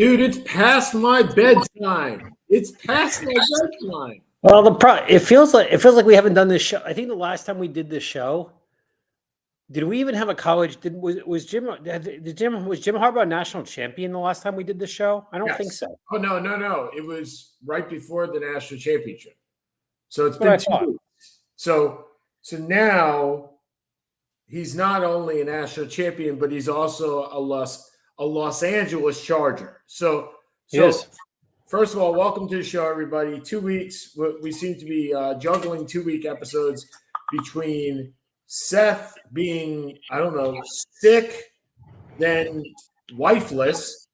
Dude, it's past my bedtime. It's past my bedtime. Well, it feels like we haven't done this show. I think the last time we did this show, did we even have a college? Was Jim Harbaugh national champion the last time we did this show? I don't think so. Oh no! It was right before the national championship. So it's been 2 weeks. So now he's not only a national champion, but he's also a Los Angeles Charger. So yes. First of all, welcome to the show, everybody. 2 weeks. We seem to be juggling 2-week episodes between Seth being, sick, then wifeless,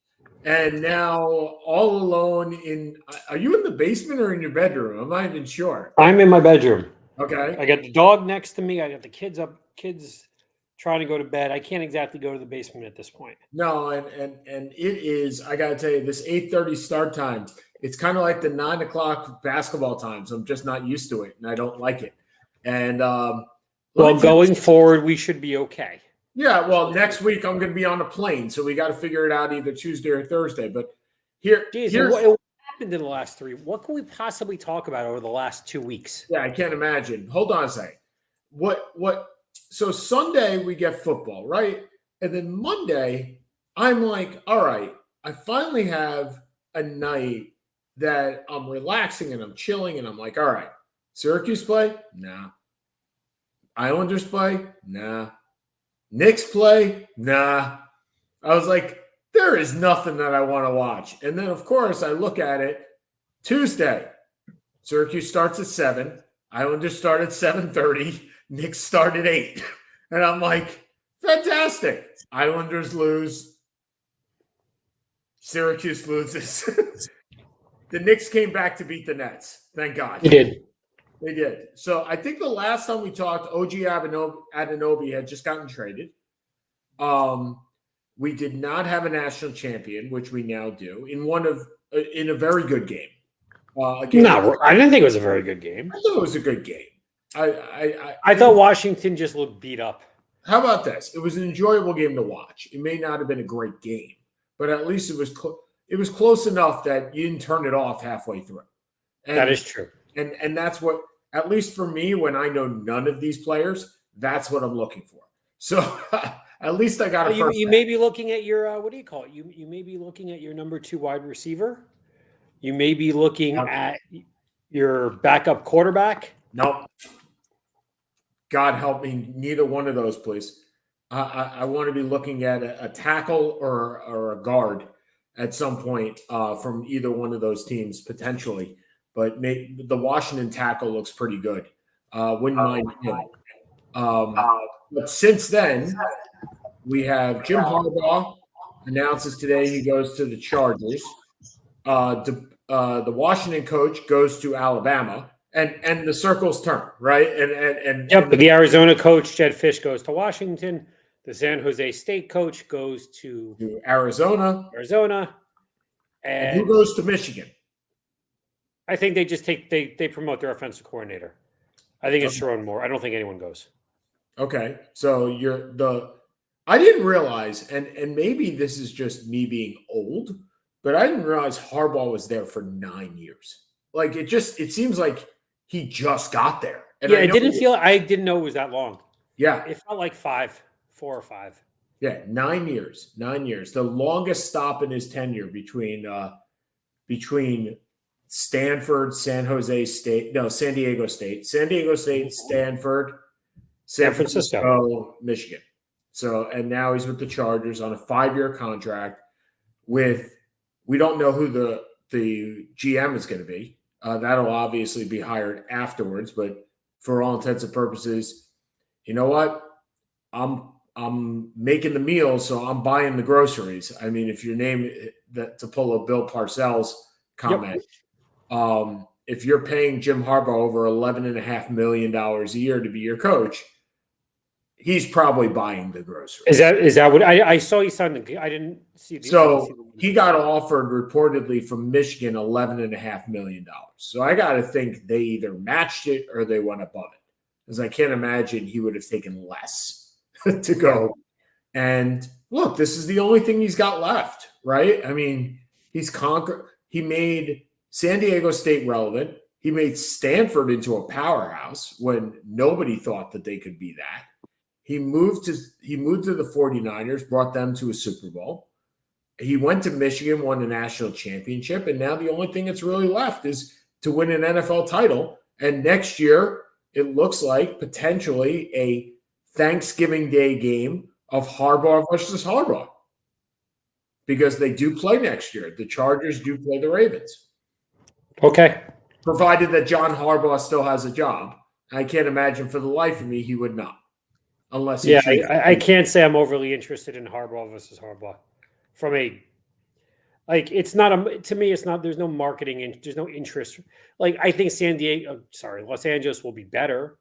and now all alone in – are you in the basement or in your bedroom? I'm not even sure. I'm in my bedroom. Okay. I got the dog next to me. I got the kids trying to go to bed. I can't exactly go to the basement at this point. No, and it is, I got to tell you, this 8:30 start time, it's kind of like the 9 o'clock basketball times. I'm just not used to it, and I don't like it. And going forward, we should be okay. Yeah, well, next week I'm going to be on a plane, so we got to figure it out either Tuesday or Thursday. But here's what happened in the last 3. What can we possibly talk about over the last 2 weeks? Yeah, I can't imagine. Hold on a second. So Sunday we get football, right? And then Monday, I'm like, all right, I finally have a night that I'm relaxing and I'm chilling, and I'm like, all right, Syracuse play? Nah. Islanders play? Nah. Knicks play? Nah. I was like, there is nothing that I want to watch. And then, of course, I look at it. Tuesday, Syracuse starts at 7. Islanders start at 7:30. Knicks start at 8. And I'm like, fantastic. Islanders lose. Syracuse loses. The Knicks came back to beat the Nets. Thank God. They did. So I think the last time we talked, OG Anunoby had just gotten traded. We did not have a national champion, which we now do, in a very good game. I didn't think it was a very good game. I thought it was a good game. I thought Washington just looked beat up. How about this? It was an enjoyable game to watch. It may not have been a great game, but at least it was close enough that you didn't turn it off halfway through. And, that is true. And that's what, at least for me, when I know none of these players, that's what I'm looking for. So at least I got a first. You may be looking at your what do you call it? You may be looking at your number 2 wide receiver. You may be looking at your backup quarterback. Nope. God help me, neither one of those, please. I want to be looking at a tackle or a guard at some point from either one of those teams potentially. But the Washington tackle looks pretty good. Wouldn't mind him. But since then, we have Jim Harbaugh announces today he goes to the Chargers. The Washington coach goes to Alabama. And the circles turn, right? But the Arizona coach, Jed Fish, goes to Washington. The San Jose State coach goes to Arizona. And who goes to Michigan? I think they just they promote their offensive coordinator. I think it's Sharon Moore. I don't think anyone goes. Okay. So I didn't realize, and maybe this is just me being old, but I didn't realize Harbaugh was there for 9 years. Like it seems like he just got there. And I didn't know it was that long. Yeah. It felt like 4 or 5. Yeah, 9 years. 9 years. The longest stop in his tenure between Stanford, San Diego State, Stanford, San Francisco, Michigan. So, and now he's with the Chargers on a 5-year contract with, we don't know who the GM is going to be. That'll obviously be hired afterwards, but for all intents and purposes, you know what? I'm making the meals, so I'm buying the groceries. I mean, if your name to pull a Bill Parcells comment, if you're paying Jim Harbaugh over $11.5 million a year to be your coach, he's probably buying the groceries. Is that what I saw? He signed. I didn't see. He got offered reportedly from Michigan $11.5 million. So I got to think they either matched it or they went above it, because I can't imagine he would have taken less to go. And look, this is the only thing he's got left, right? I mean, He's conquered. He made San Diego State relevant. He made Stanford into a powerhouse when nobody thought that they could be that. He moved to the 49ers, brought them to a Super Bowl. He went to Michigan, won a national championship, and now the only thing that's really left is to win an NFL title. And next year, it looks like potentially a Thanksgiving Day game of Harbaugh versus Harbaugh, because they do play next year. The Chargers do play the Ravens. Okay. Provided that John Harbaugh still has a job. I can't imagine for the life of me he would not. Unless he I can't say I'm overly interested in Harbaugh versus Harbaugh. From a it's not to me, it's not, there's no marketing, there's no interest. Like, I think Los Angeles will be better.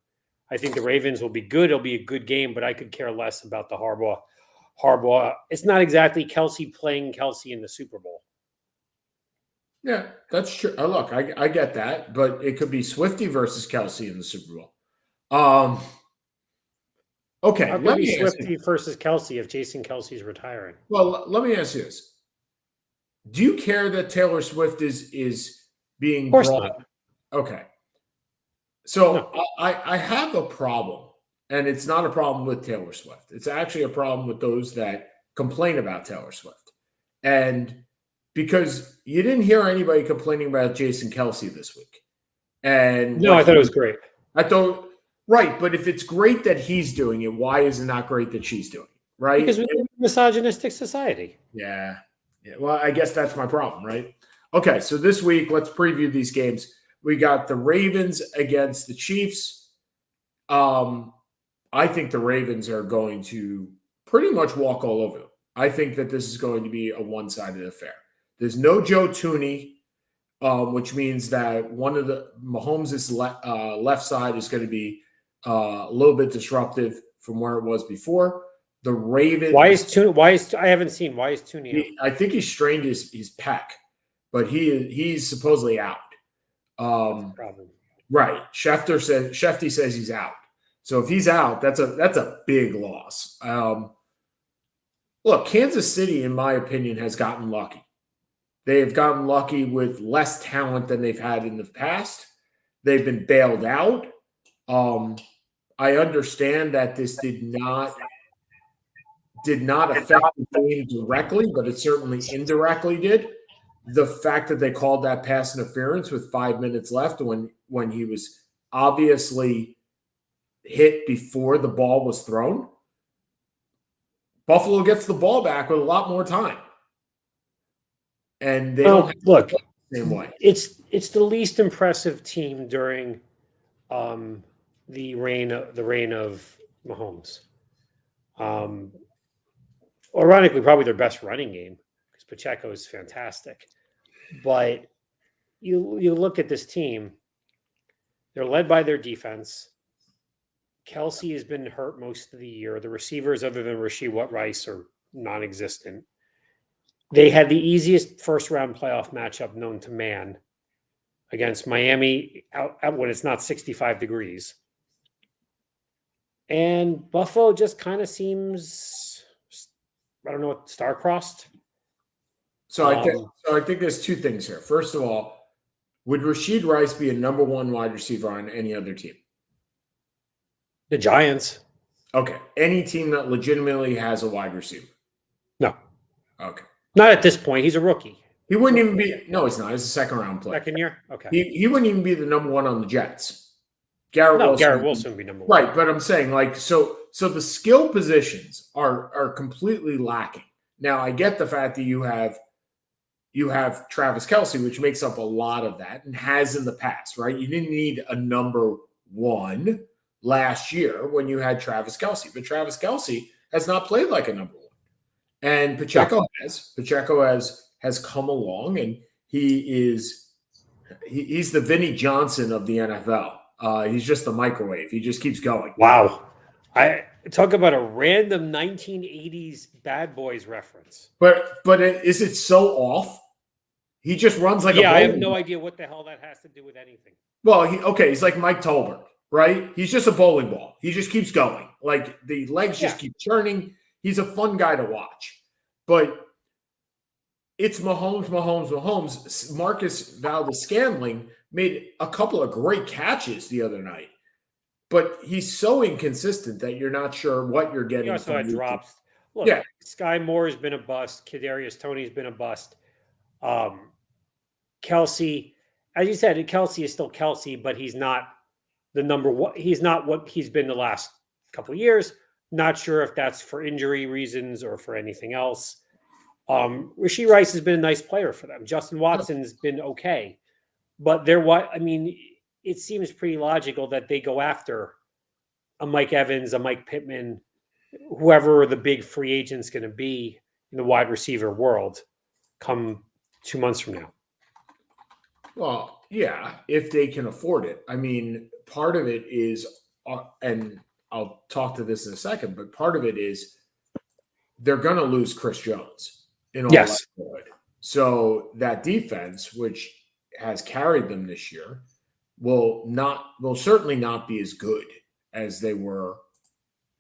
I think the Ravens will be good. It'll be a good game, but I could care less about the Harbaugh. It's not exactly Kelsey playing Kelsey in the Super Bowl. Yeah, that's true. Look, I get that, but it could be Swifty versus Kelsey in the Super Bowl. Okay. How could be Swifty versus Kelsey if Jason Kelsey's retiring? Well, let me ask you this. Do you care that Taylor Swift is being brought? Not. Okay. So no. I have a problem, and it's not a problem with Taylor Swift. It's actually a problem with those that complain about Taylor Swift. And because you didn't hear anybody complaining about Jason Kelsey this week. And no, I thought it was great. Right, but if it's great that he's doing it, why is it not great that she's doing it? Right? Because we live in a misogynistic society. Yeah. Well, I guess that's my problem, right? Okay, so this week, let's preview these games. We got the Ravens against the Chiefs. I think the Ravens are going to pretty much walk all over them. I think that this is going to be a one-sided affair. There's no Joe Tooney, which means that one of the Mahomes' left side is going to be a little bit disruptive from where it was before. The Ravens. Why is Tooney? I haven't seen. Why is Tooney out? I think he strained his pec, but he's supposedly out. Problem. Right. Shefty says he's out. So if he's out, that's a big loss. Look, Kansas City, in my opinion, has gotten lucky. They have gotten lucky with less talent than they've had in the past. They've been bailed out. I understand that this did not affect the game directly, but it certainly indirectly did. The fact that they called that pass interference with 5 minutes left when he was obviously hit before the ball was thrown. Buffalo gets the ball back with a lot more time. And they don't look the same way. It's the least impressive team during the reign of Mahomes. Ironically, probably their best running game, because Pacheco is fantastic. But you look at this team, they're led by their defense. Kelsey has been hurt most of the year. The receivers, other than Rasheed Rice, are non-existent. They had the easiest first-round playoff matchup known to man against Miami out when it's not 65 degrees. And Buffalo just kind of seems, I don't know what, star-crossed. So I think there's two things here. First of all, would Rasheed Rice be a number one wide receiver on any other team? The Giants. Okay. Any team that legitimately has a wide receiver? No. Okay. Not at this point. He's a rookie. He wouldn't even be – no, he's not. He's a second-round player. Second year? Okay. He wouldn't even be the number one on the Jets. Garrett Wilson would be number one. Right, but I'm saying, so the skill positions are completely lacking. Now, I get the fact that you have Travis Kelce, which makes up a lot of that and has in the past, right? You didn't need a number one last year when you had Travis Kelce, but Travis Kelce has not played like a number one. And Pacheco has come along, and he's the Vinny Johnson of the NFL. He's just a microwave. He just keeps going. Wow. I talk about a random 1980s Bad Boys reference. But is it so off? He just runs like I have no idea what the hell that has to do with anything. Well, he's like Mike Tolbert, right? He's just a bowling ball. He just keeps going. Like the legs just keep turning. He's a fun guy to watch. But it's Mahomes. Marcus Valdes-Scantling made a couple of great catches the other night, but he's so inconsistent that you're not sure what you're getting. He also had drops. Look, Yeah. Sky Moore has been a bust. Kadarius Toney's been a bust. Kelsey, as you said, Kelsey is still Kelsey, but he's not the number one. He's not what he's been the last couple of years. Not sure if that's for injury reasons or for anything else. Rashee Rice has been a nice player for them. Justin Watson's been okay, but it seems pretty logical that they go after a Mike Evans, a Mike Pittman, whoever the big free agent's going to be in the wide receiver world come 2 months from now. Well, yeah, if they can afford it. I mean, part of it is, and I'll talk to this in a second, but part of it is they're going to lose Chris Jones in all likelihood. So that defense, which has carried them this year, will certainly not be as good as they were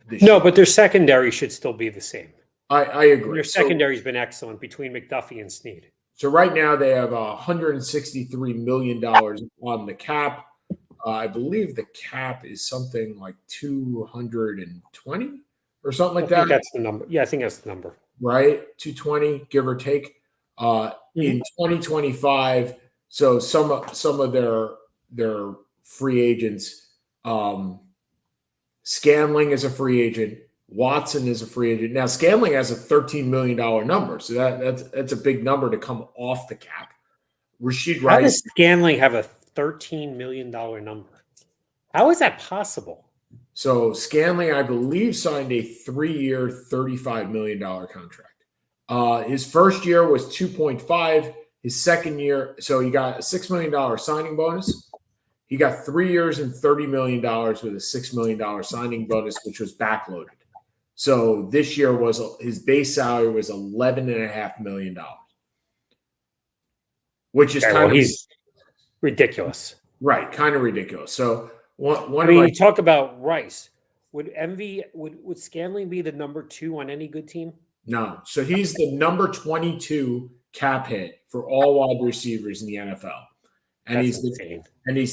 this year. No, but their secondary should still be the same. I agree. Their secondary's been excellent between McDuffie and Snead. So right now they have $163 million on the cap. I believe the cap is something like 220 or something like that. That's the number. Yeah, I think that's the number. Right? 220, give or take. In 2025, so some of their free agents, Scanling is a free agent, Watson is a free agent. Now Scanling has a $13 million number, so that's a big number to come off the cap. Rashee Rice. How does Scanling have a $13 million number? How is that possible? So Scanling, I believe, signed a 3-year, $35 million contract. His first year was 2.5. His second year, so he got a $6 million signing bonus. He got 3 years and $30 million with a $6 million signing bonus, which was backloaded. So this year his base salary was $11.5 million, which is he's ridiculous. Right, kind of ridiculous. So you talk about Rice. Would Scanling be the number 2 on any good team? No. So he's the number 22 cap hit for all wide receivers in the NFL. And he's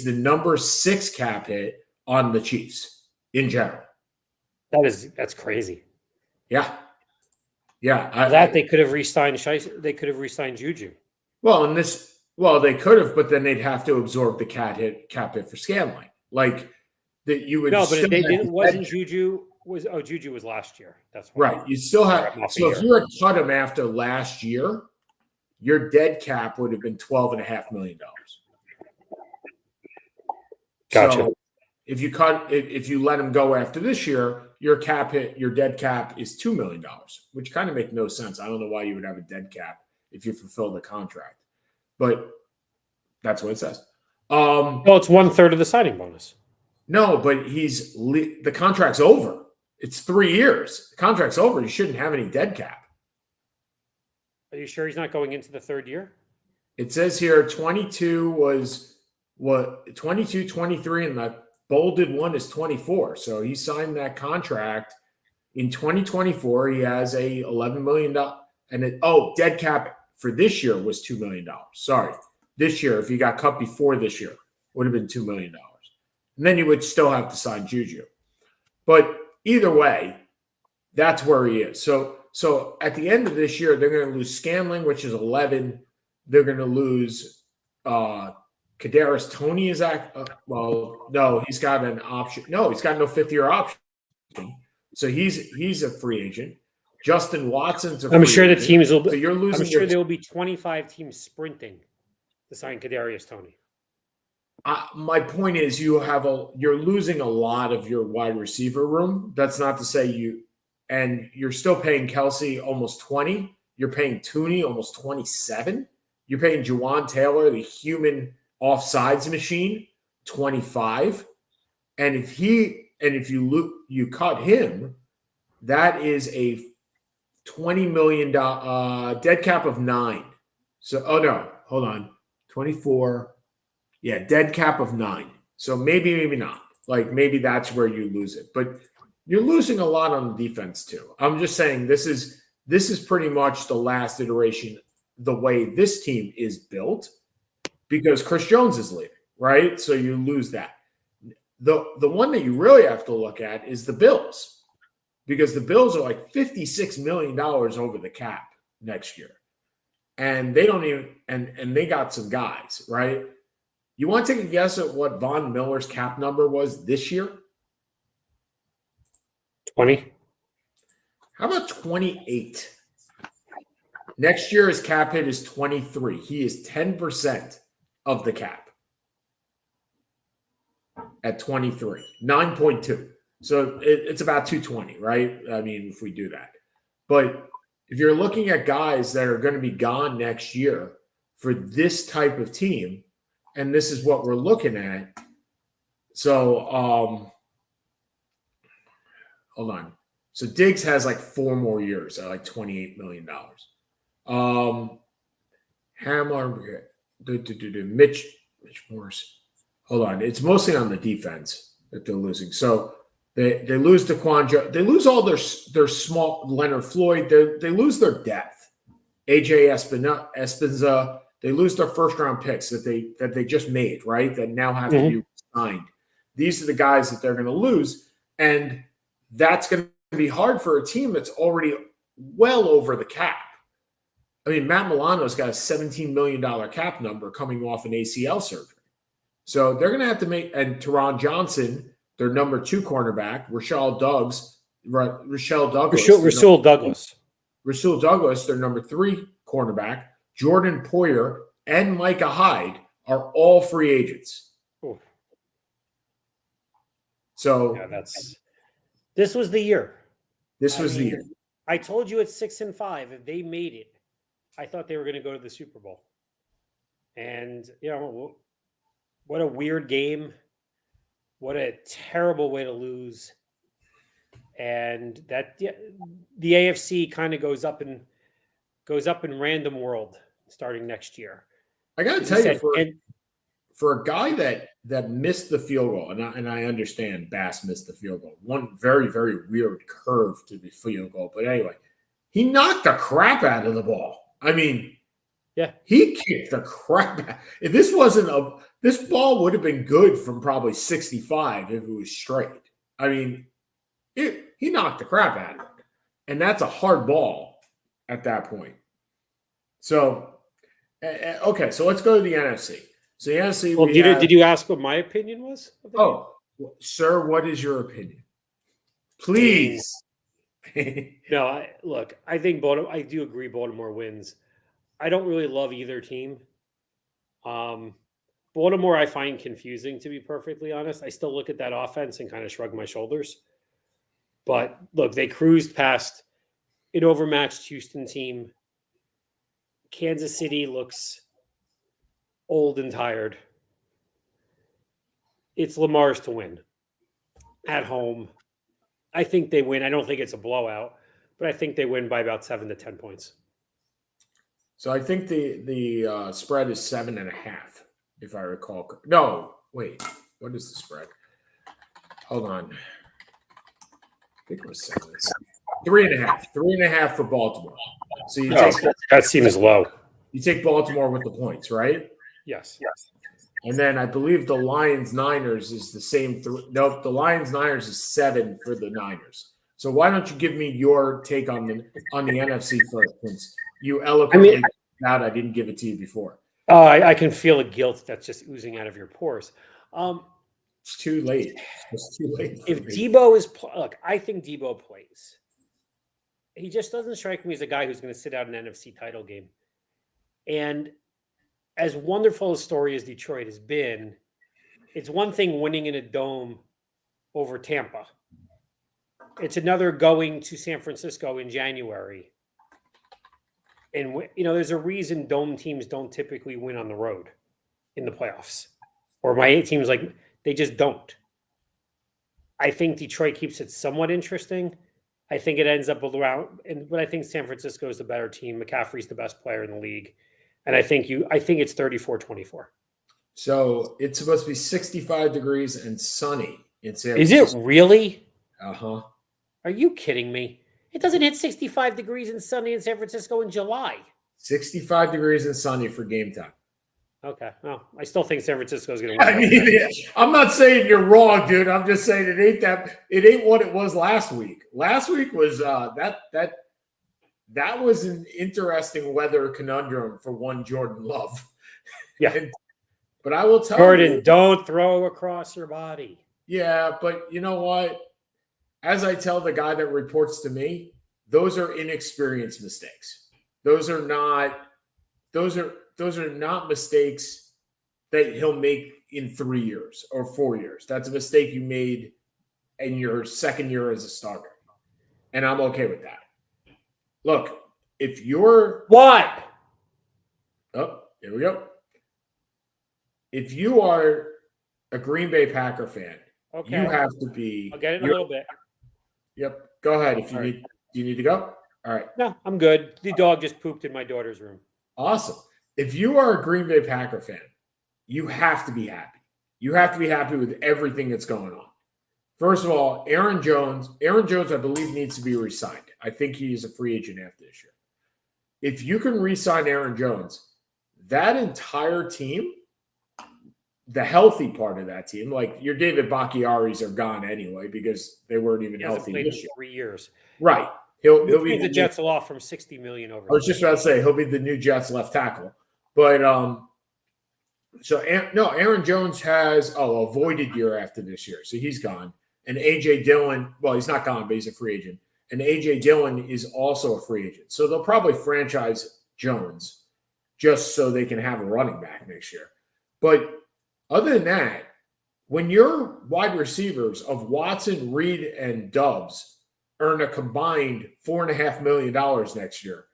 the number 6 cap hit on the Chiefs in general. That's crazy. Yeah. Yeah. They could have re-signed They could have re-signed Juju. Well, they could have, but then they'd have to absorb the cap hit for Scanling. Like that you would. No, but if they didn't, wasn't Juju Juju was last year. That's why. Right. You still have. So if you had cut him after last year, your dead cap would have been $12.5 million. Gotcha. So if you let him go after this year, your dead cap is $2 million, which kind of makes no sense. I don't know why you would have a dead cap if you fulfill the contract, but that's what it says. Well, it's 1/3 of the signing bonus. No, but the contract's over. It's 3 years. The contract's over. You shouldn't have any dead cap. Are you sure he's not going into the 3rd year? It says here 22 was 22, 23, and the bolded one is 24. So he signed that contract in 2024. He has a $11 million dead cap for this year was $2 million. Sorry. This year, if he got cut before this year, would have been $2 million. And then you would still have to sign Juju. But either way, that's where he is. So at the end of this year, they're going to lose Scanling, which is 11. They're going to lose Kadarius Toney is no, he's got an option. No, he's got no 5th-year option. So he's a free agent. Justin Watson's a free agent. I'm sure the teams will. So you're losing. I'm sure there will be 25 teams sprinting to sign Kadarius Toney. My point is, you're losing a lot of your wide receiver room. That's not to say you're still paying Kelsey almost 20. You're paying Toney almost 27. You're paying Juwan Taylor, the human offsides machine, 25. And if you cut him, that is a $20 million dead cap of 9. So, hold on. 24. Yeah, dead cap of 9. So maybe not. Like maybe that's where you lose it. But you're losing a lot on the defense too. I'm just saying this is pretty much the last iteration the way this team is built because Chris Jones is leaving, right? So you lose that. The one that you really have to look at is the Bills because the Bills are like $56 million over the cap next year. And they don't even and they got some guys, right? You want to take a guess at what Von Miller's cap number was this year? 20. How about 28? Next year, his cap hit is 23. He is 10% of the cap at 23, 9.2. So it's about 220, right? I mean, if we do that. But if you're looking at guys that are going to be gone next year for this type of team, and this is what we're looking at. So, hold on. So Diggs has like 4 more years at like $28 million. Hamler, Mitch Morris. Hold on. It's mostly on the defense that they're losing. So they lose DeQuan. They lose all their small Leonard Floyd. They lose their depth. AJ Espinoza. They lose their first round picks that they just made, right? That now have to be signed. These are the guys that they're going to lose. And that's going to be hard for a team that's already well over the cap. I mean, Matt Milano's got a $17 million cap number coming off an ACL surgery. So they're going to have to make – and Teron Johnson, their number 2 cornerback, Rasul Douglas, their number 3 cornerback, Jordan Poyer, and Micah Hyde are all free agents. Ooh. So yeah, this was the year. The year. I told you it's 6-5. If they made it, I thought they were going to go to the Super Bowl. And, what a weird game. What a terrible way to lose. And that the AFC kind of goes up in random world starting next year. I got to tell you, for a guy that missed the field goal, and I understand Bass missed the field goal. One very, very weird curve to the field goal. But anyway, he knocked the crap out of the ball. I mean, yeah, he kicked the crap out. If this ball would have been good from probably 65 if it was straight. I mean, he knocked the crap out of it. And that's a hard ball at that point. So, okay, so let's go to the NFC. So the NFC. Well, did you ask what my opinion was? Oh, sir, what is your opinion? Please. No, I think Baltimore. I do agree Baltimore wins. I don't really love either team. Baltimore, I find confusing, to be perfectly honest. I still look at that offense and kind of shrug my shoulders. But look, they cruised past an overmatched Houston team. Kansas City looks old and tired. It's Lamar's to win at home. I think they win. I don't think it's a blowout, but I think they win by about 7 to 10 points. So I think the spread is 7.5, if I recall. No, wait. What is the spread? Hold on. I think it was 7. 3.5. 3.5 for Baltimore. So that seems low. You take Baltimore with the points, right? Yes. And then I believe the Lions-Niners is the same. Nope, the Lions-Niners is 7 for the Niners. So why don't you give me your take on the NFC first, since you eloquently out. I didn't give it to you before. I can feel a guilt that's just oozing out of your pores. It's too late. It's too late. If Debo is I think Debo plays. He just doesn't strike me as a guy who's going to sit out an NFC title game. And as wonderful a story as Detroit has been, it's one thing winning in a dome over Tampa. It's another going to San Francisco in January. And, there's a reason dome teams don't typically win on the road in the playoffs. Or my teams, they just don't. I think Detroit keeps it somewhat interesting. I think it ends up around, but I think San Francisco is the better team. McCaffrey's the best player in the league. And I think it's 34-24. So it's supposed to be 65 degrees and sunny in San Francisco. Is it really? Uh-huh. Are you kidding me? It doesn't hit 65 degrees and sunny in San Francisco in July. 65 degrees and sunny for game time. Okay. Well, I still think San Francisco is going to win. I mean, I'm not saying you're wrong, dude. I'm just saying it ain't what it was last week. Last week was that was an interesting weather conundrum for one Jordan Love. Yeah. But I will tell Jordan, don't throw across your body. Yeah, but you know what? As I tell the guy that reports to me, those are inexperienced mistakes. Those are not mistakes that he'll make in 3 years or 4 years. That's a mistake you made in your second year as a starter. And I'm okay with that. Look, if you're what? Oh, here we go. If you are a Green Bay Packer fan, okay, you have to be. I'll get it in a little bit. Yep. Go ahead. If you need, do you need to go? All right. No, I'm good. The dog just pooped in my daughter's room. Awesome. If you are a Green Bay Packer fan, you have to be happy. You have to be happy with everything that's going on. First of all, Aaron Jones, I believe, needs to be re-signed. I think he is a free agent after this year. If you can re-sign Aaron Jones, that entire team, the healthy part of that team, like your David Bakhtiaris are gone anyway because they weren't even healthy this year. 3 years. Right. He'll be the Jets will offer him $60 million over. I was just about to say he'll be the new Jets left tackle. But Aaron Jones has a voided year after this year, so he's gone. And AJ Dillon, well, he's not gone, but he's a free agent. And AJ Dillon is also a free agent. So they'll probably franchise Jones just so they can have a running back next year. But other than that, when your wide receivers of Watson, Reed, and Doubs earn a combined $4.5 million next year,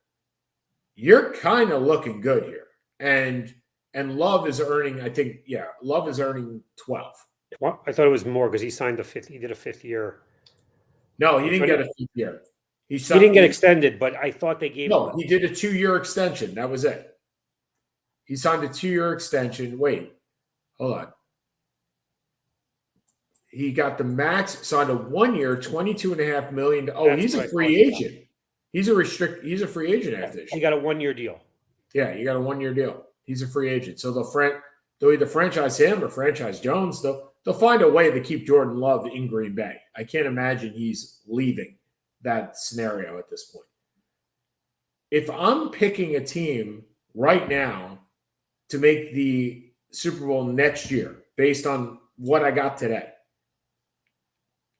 you're kind of looking good here. And Love is earning, Love is earning 12. I thought it was more because he signed he did a fifth year. No, he didn't get a fifth year. He didn't get extended, but I thought they gave him. He did a 2-year extension. That was it. He signed a 2-year extension. Wait, hold on. He got the max, signed a 1-year, $22.5 million. Oh, he's a free agent. He's a free agent after this. He got a 1-year deal. Yeah, you got a 1-year deal. He's a free agent. So they'll either franchise him or franchise Jones. They'll find a way to keep Jordan Love in Green Bay. I can't imagine he's leaving that scenario at this point. If I'm picking a team right now to make the Super Bowl next year based on what I got today,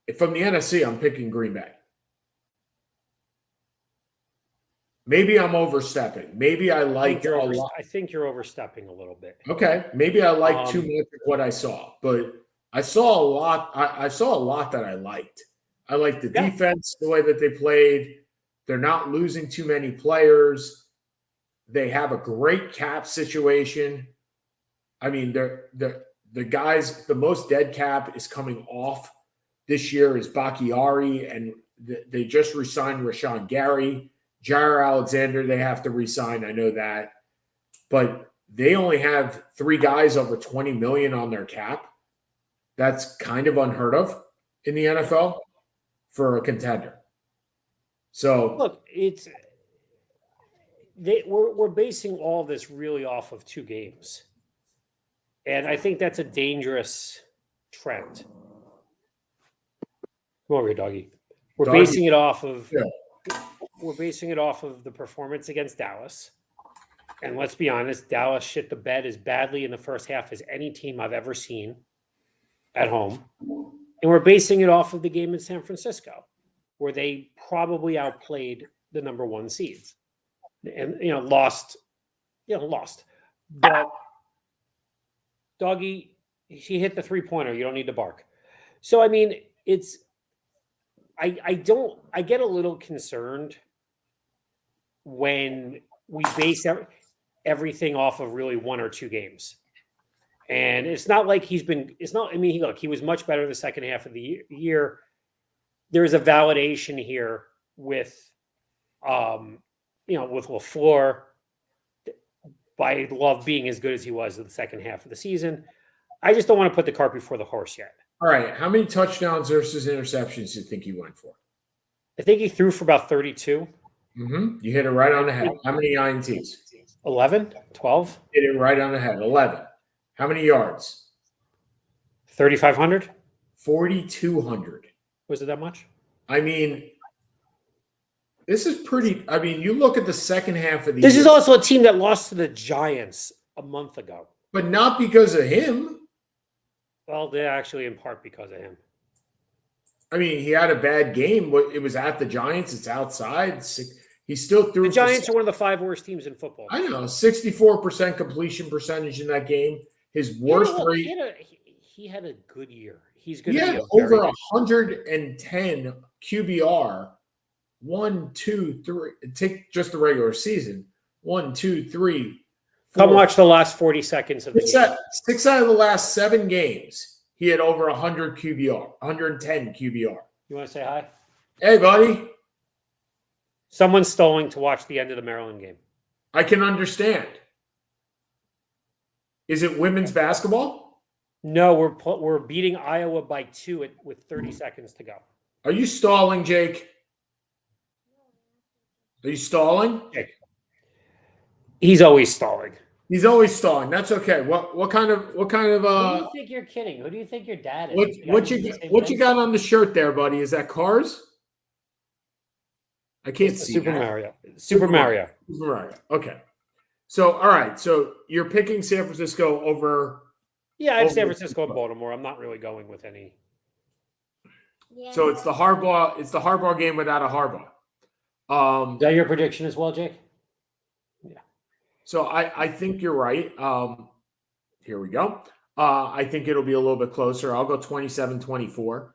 if from the NFC, I'm picking Green Bay. Maybe I'm overstepping. Maybe I like a lot. I think you're overstepping a little bit. Okay. Maybe I like too much of what I saw, but I saw a lot. I saw a lot that I liked. I liked the defense, the way that they played. They're not losing too many players. They have a great cap situation. I mean, the guys, the most dead cap is coming off this year is Bakhtiari, and they just re-signed Rashawn Gary. Jair Alexander, they have to re-sign. I know that. But they only have 3 guys over $20 million on their cap. That's kind of unheard of in the NFL for a contender. So look, we're basing all this really off of 2 games. And I think that's a dangerous trend. Come over here, doggy. We're basing it off of the performance against Dallas. And let's be honest, Dallas shit the bed as badly in the first half as any team I've ever seen at home. And we're basing it off of the game in San Francisco, where they probably outplayed the number 1 seeds and, lost. But doggy, he hit the 3-pointer. You don't need to bark. So, I mean, I get a little concerned when we base everything off of really 1 or 2 games. And it's not like he was much better the second half of the year. There's a validation here with LaFleur by Love being as good as he was in the second half of the season. I just don't want to put the cart before the horse yet. All right. How many touchdowns versus interceptions do you think he went for? I think he threw for about 32. You hit it right on the head. How many INTs? 11, 12, Hit it right on the head. 11. How many yards? 3,500. 4,200. Was it that much? I mean, this is pretty. I mean, you look at the second half of the This year. is also a team that lost to the Giants a month ago. But not because of him. Well, they're actually in part because of him. I mean, he had a bad game. It was at the Giants. It's outside. He still threw. The Giants are one of the 5 worst teams in football. I know, 64% completion percentage in that game. His worst rate. He had a good year. He's going to be over 110 QBR. 1, 2, 3. Take just the regular season. 1, 2, 3. 4. Come watch the last 40 seconds of the game. 6 out of the last 7 games, he had over 100 QBR, 110 QBR. You want to say hi? Hey, buddy. Someone's stalling to watch the end of the Maryland game. I can understand. Is it women's basketball? No, we're beating Iowa by 2 with 30 seconds to go. Are you stalling, Jake? Are you stalling? Jake. He's always stalling. He's always stalling. That's okay. What kind of Who do you think you're kidding? Who do you think your dad is? What you got on the shirt there, buddy? Is that Cars? I can't see. Super Mario. Super Mario. Okay. So, all right. So you're picking San Francisco over. Yeah, I have San Francisco and Baltimore. I'm not really going with any. Yeah. So it's the Harbaugh game without a Harbaugh. Is that your prediction as well, Jake? Yeah. So I think you're right. Here we go. I think it'll be a little bit closer. I'll go 27-24.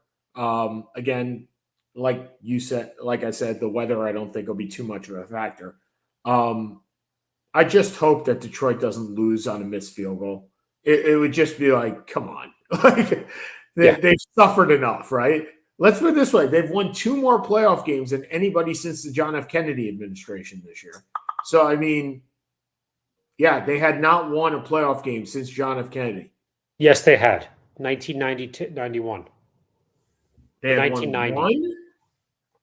Again, like I said, the weather I don't think will be too much of a factor. I just hope that Detroit doesn't lose on a missed field goal. It would just be like, come on. They've suffered enough, right? Let's put it this way. They've won 2 more playoff games than anybody since the John F. Kennedy administration this year. So, I mean, yeah, they had not won a playoff game since John F. Kennedy. Yes, they had. 1990-91. They had 1990. Won?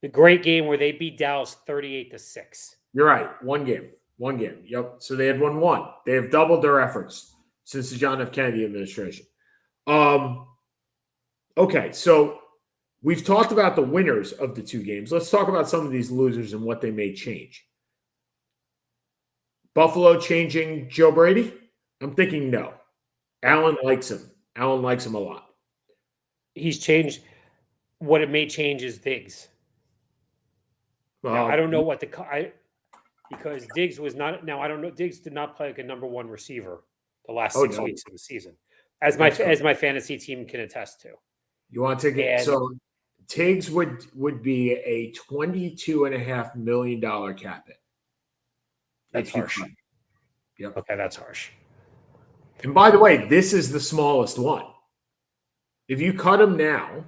The great game where they beat Dallas 38-6. You're right. One game. Yep. So they had won 1. They have doubled their efforts since the John F. Kennedy administration. Okay, so we've talked about the winners of the 2 games. Let's talk about some of these losers and what they may change. Buffalo changing Joe Brady? I'm thinking no. Allen likes him. Allen likes him a lot. He's changed. What it may change is Diggs. Well, now, I don't know what because Diggs was not. Now I don't know. Diggs did not play like a number 1 receiver the last 6 weeks of the season, as my fantasy team can attest to. You want to take it? So Tiggs would be a $22.5 million cap hit. That's harsh. Yep. Okay, that's harsh. And by the way, this is the smallest one. If you cut him now,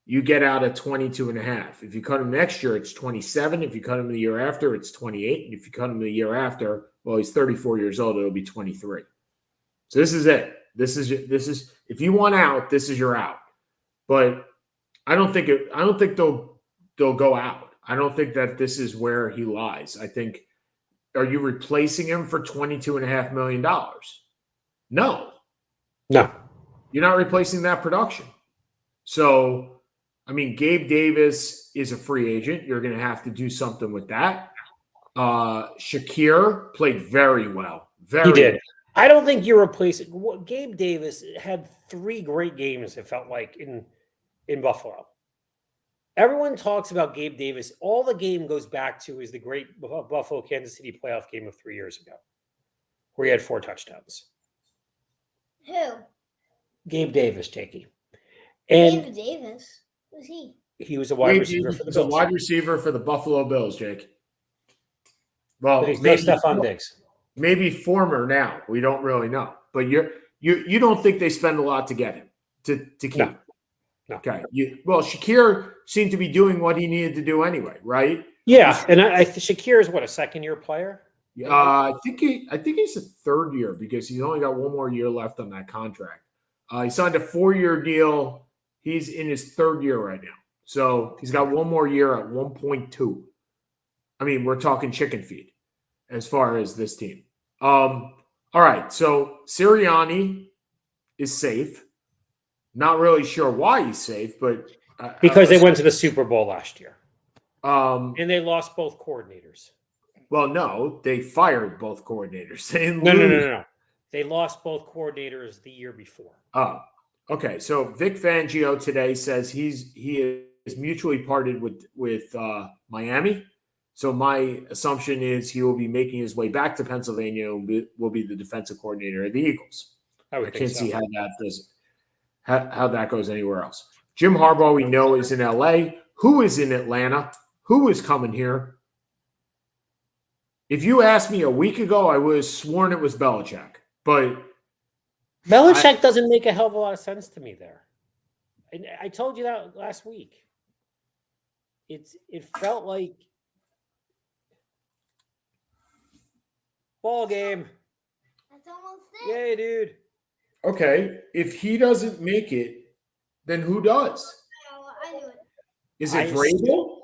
you get out at 22.5. If you cut him next year, it's 27. If you cut him the year after, it's 28. And if you cut him the year after, well, he's 34 years old, it'll be 23. So this is it. This is if you want out, this is your out. But I don't think they'll go out. I don't think that this is where he lies. I think, are you replacing him for $22.5 million? No. You're not replacing that production. So, I mean, Gabe Davis is a free agent. You're going to have to do something with that. Shakir played very well. He did. I don't think you're replacing. Gabe Davis had 3 great games, it felt like, in Buffalo. Everyone talks about Gabe Davis. All the game goes back to is the great Buffalo-Kansas City playoff game of 3 years ago, where he had 4 touchdowns. Who? Gabe Davis, Jakey. And Gabe Davis? Who's he? He was a wide receiver for the Bills. A wide receiver for the Buffalo Bills, Jake. Well, maybe Stephon Diggs. Maybe former now. We don't really know. But you don't think they spend a lot to get him to keep him? No. Okay. Shakir seemed to be doing what he needed to do anyway, right? Yeah, and Shakir is what, a second-year player? I think he's a 3rd year because he's only got 1 more year left on that contract. He signed a 4-year deal. He's in his 3rd year right now, so he's got 1 more year at 1.2. I mean, we're talking chicken feed as far as this team. All right, so Sirianni is safe. Not really sure why he's safe, but because they went to the Super Bowl last year, and they lost both coordinators. Well, no, they fired both coordinators. They didn't No. lose. They lost both coordinators the year before. Oh, okay. So Vic Fangio today says he is mutually parted with Miami. So my assumption is he will be making his way back to Pennsylvania and will be the defensive coordinator of the Eagles. I can't see how that goes anywhere else. Jim Harbaugh, we know, is in LA. Who is in Atlanta? Who is coming here? If you asked me a week ago, I would have sworn it was Belichick. But Belichick doesn't make a hell of a lot of sense to me there. And I told you that last week. It felt like ball game. That's almost it. Yay, dude. Okay, if he doesn't make it, then who does? I knew it. Is it Vrabel?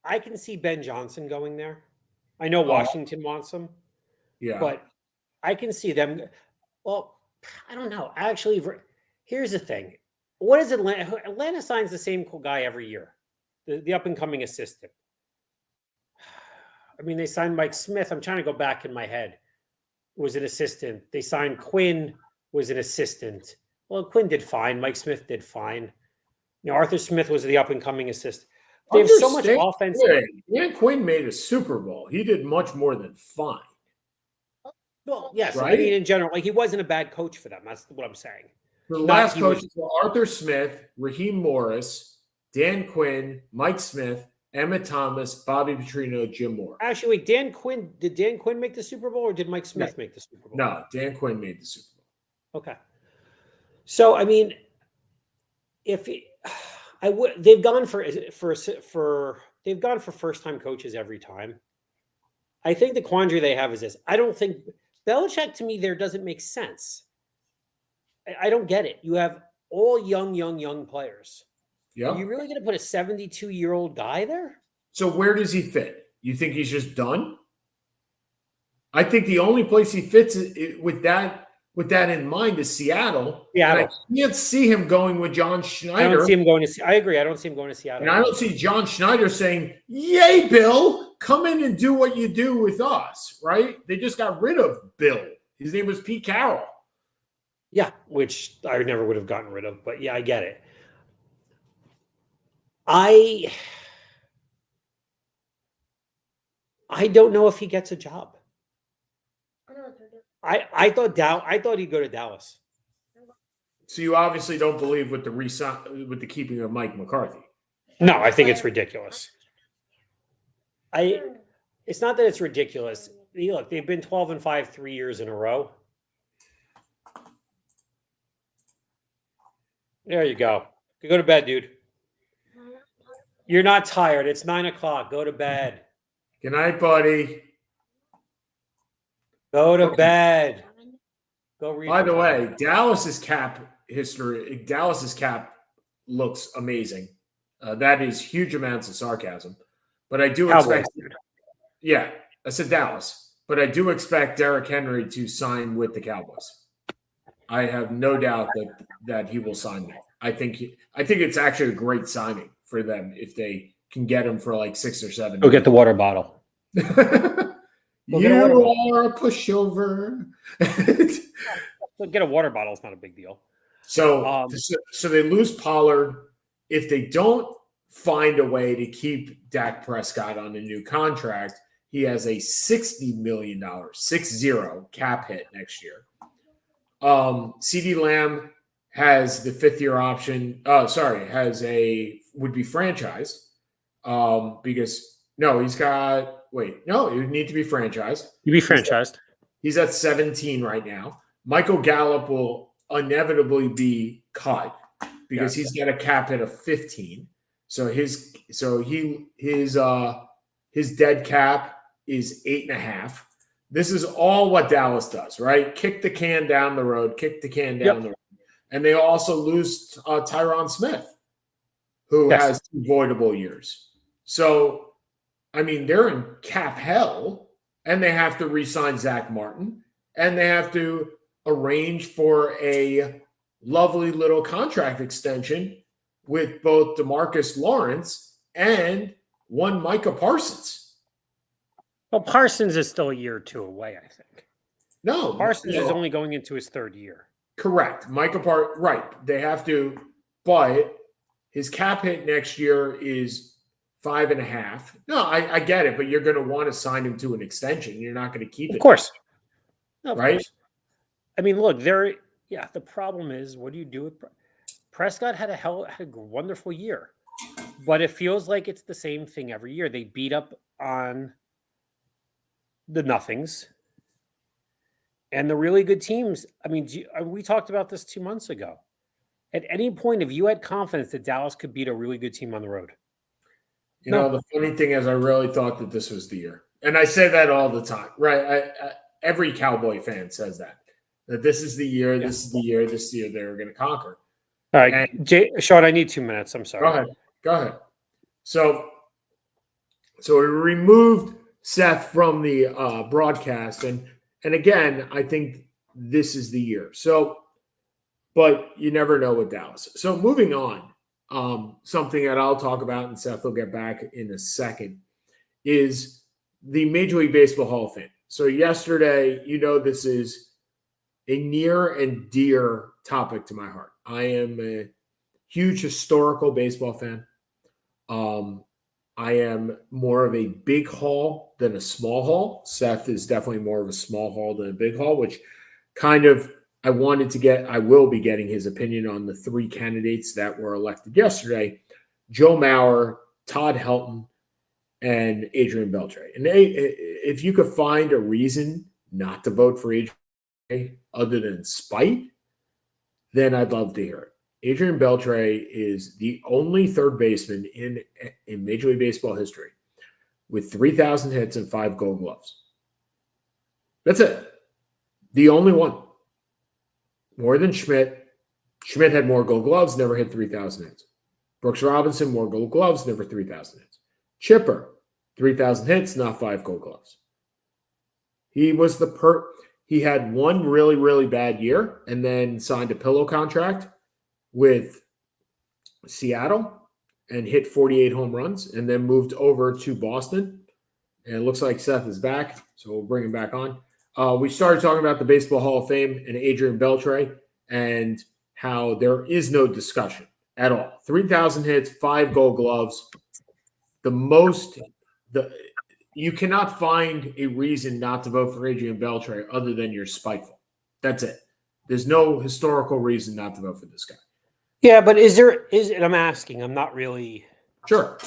I can see Ben Johnson going there. I know Washington wants him. Yeah. But I can see them. Well, I don't know. Actually, here's the thing. What is Atlanta? Atlanta signs the same guy every year, the up-and-coming assistant. I mean, they signed Mike Smith. I'm trying to go back in my head. Was an assistant. They signed Quinn, was an assistant. Well, Quinn did fine. Mike Smith did fine. Arthur Smith was the up-and-coming assistant. They have so much offense. Dan Quinn made a Super Bowl. He did much more than fine. Well, yes. Right? I mean, in general, he wasn't a bad coach for them. That's what I'm saying. The last coaches were Arthur Smith, Raheem Morris, Dan Quinn, Mike Smith, Emmett Thomas, Bobby Petrino, Jim Moore. Actually, wait, did Dan Quinn make the Super Bowl or did Mike Smith make the Super Bowl? No, Dan Quinn made the Super Bowl. Okay. So, I mean, they've gone for first-time coaches every time. I think the quandary they have is this. I don't think Belichick, to me, there doesn't make sense. I don't get it. You have all young players. Yeah. Are you really going to put a 72-year-old guy there? So where does he fit? You think he's just done? I think the only place he fits with that in mind is Seattle. Seattle. I can't see him going with John Schneider. I don't see him going to. I agree. I don't see him going to Seattle. And I don't see John Schneider saying, "Yay, Bill, come in and do what you do with us." Right? They just got rid of Bill. His name was Pete Carroll. Yeah, which I never would have gotten rid of. But yeah, I get it. I don't know if he gets a job. I thought he'd go to Dallas. So you obviously don't believe with the keeping of Mike McCarthy. No, I think it's ridiculous. It's not that it's ridiculous. Look, they've been 12-5 3 years in a row. There you go. Go to bed, dude. You're not tired. It's 9:00. Go to bed. Good night, buddy. Go to bed. Go read. By the way, Dallas's cap looks amazing. That is huge amounts of sarcasm. But I do expect I said Dallas. But I do expect Derrick Henry to sign with the Cowboys. I have no doubt that he will sign there. I think it's actually a great signing for them if they can get him for like 6 or 7. Go get the water bottle. You are a pushover. Get a water bottle. It's not a big deal. So they lose Pollard. If they don't find a way to keep Dak Prescott on a new contract, he has a $60 million, 60 cap hit next year. CeeDee Lamb has the 5th-year option. Would be franchised because he would need to be franchised. You'd be franchised. He's at 17 right now. Michael Gallup will inevitably be cut because he's got a cap hit of 15. So his dead cap is 8.5. This is all what Dallas does, right? Kick the can down the road, the road. And they also lose Tyron Smith, who has 2 voidable years. So I mean, they're in cap hell, and they have to re-sign Zach Martin, and they have to arrange for a lovely little contract extension with both DeMarcus Lawrence and one Micah Parsons. Well, Parsons is still a year or two away, I think. No, Parsons is only going into his third year. Correct. Right. They have to, but his cap hit next year is 5.5. No, I get it, but you're going to want to sign him to an extension. You're not going to keep it. Of course. No, right? Course. I mean, look, the problem is, what do you do with Prescott had a wonderful year, but it feels like it's the same thing every year. They beat up on the nothings. And the really good teams, I mean, we talked about this 2 months ago. At any point, if you had confidence that Dallas could beat a really good team on the road? You know, the funny thing is I really thought that this was the year. And I say that all the time, right? Every Cowboy fan says that this is the year, this is the year they're going to conquer. All right, Sean, I need 2 minutes. I'm sorry. Go ahead. So we removed Seth from the broadcast, and again, I think this is the year. So, but you never know with Dallas. So moving on, something that I'll talk about, and Seth will get back in a second, is the Major League Baseball Hall of Fame. So yesterday, this is a near and dear topic to my heart. I am a huge historical baseball fan. I am more of a big hall than a small hall. Seth is definitely more of a small hall than a big hall, which kind of I will be getting his opinion on the 3 candidates that were elected yesterday: Joe Mauer, Todd Helton, and Adrian Beltre. And if you could find a reason not to vote for Adrian other than spite, then I'd love to hear it. Adrian Beltre is the only third baseman in Major League Baseball history with 3,000 hits and 5 Gold Gloves. That's it. The only one. More than Schmidt. Schmidt had more Gold Gloves, never hit 3,000 hits. Brooks Robinson, more Gold Gloves, never 3,000 hits. Chipper, 3,000 hits, not 5 Gold Gloves. He was he had one really, really bad year and then signed a pillow contract with Seattle and hit 48 home runs, and then moved over to Boston. And it looks like Seth is back, so we'll bring him back on. We started talking about the Baseball Hall of Fame and Adrian Beltre and how there is no discussion at all. 3,000 hits, 5 Gold Gloves. You cannot find a reason not to vote for Adrian Beltre other than you're spiteful. That's it. There's no historical reason not to vote for this guy. Yeah, but and I'm asking, I'm not really sure.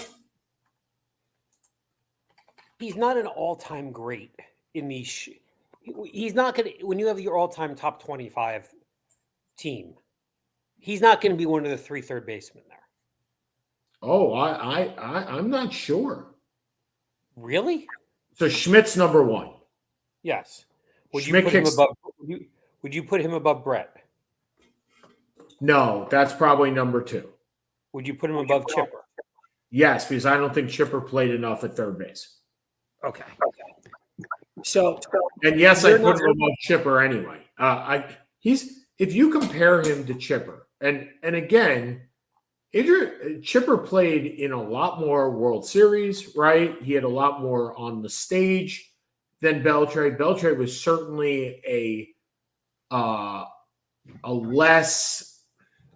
He's not an all-time great in these. He's not going to, when you have your all-time top 25 team, he's not going to be one of the 3 third basemen there. Oh, I'm not sure. Really? So Schmidt's number 1. Yes. Would you put him above Brett? No, that's probably number 2. Would you put him above Chipper? Yes, because I don't think Chipper played enough at third base. Okay. So, and yes, I put him above Chipper anyway. If you compare him to Chipper, and again, Chipper played in a lot more World Series, right? He had a lot more on the stage than Beltre. Beltre was certainly a less,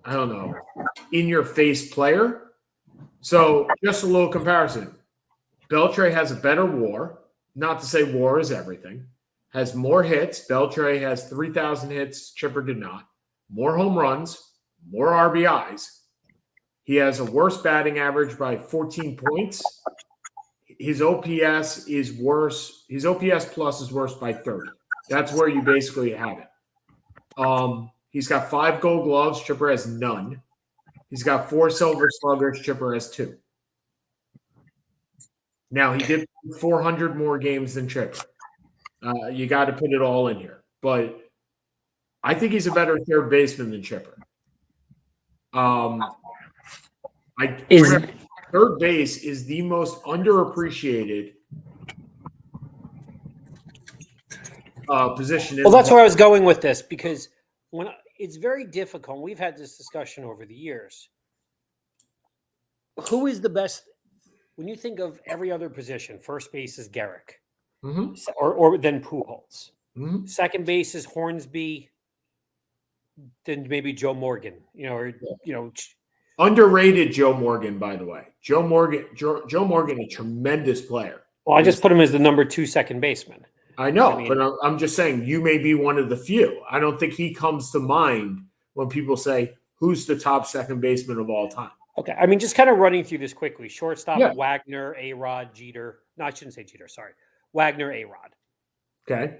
I don't know, in-your-face player. So just a little comparison. Beltre has a better WAR. Not to say WAR is everything. Has more hits. Beltre has 3,000 hits. Chipper did not. More home runs. More RBIs. He has a worse batting average by 14 points. His OPS is worse. His OPS plus is worse by 30. That's where you basically have it. He's got 5 Gold Gloves. Chipper has none. He's got 4 Silver Sluggers. Chipper has 2. Now, he did 400 more games than Chipper. You got to put it all in here. But I think he's a better third baseman than Chipper. third base is the most underappreciated position. Well, that's where I was going with this, because it's very difficult. We've had this discussion over the years. Who is the best when you think of every other position? First base is Garrick, or then Pujols. Second base is Hornsby. Then maybe Joe Morgan. Underrated Joe Morgan, by the way. Joe Morgan, a tremendous player. Well, I just put him as the number 2 second baseman. I know, but I'm just saying you may be one of the few. I don't think he comes to mind when people say, who's the top second baseman of all time? Okay. I mean, just kind of running through this quickly. Shortstop, Wagner, A-Rod, Jeter. No, I shouldn't say Jeter. Sorry. Wagner, A-Rod. Okay.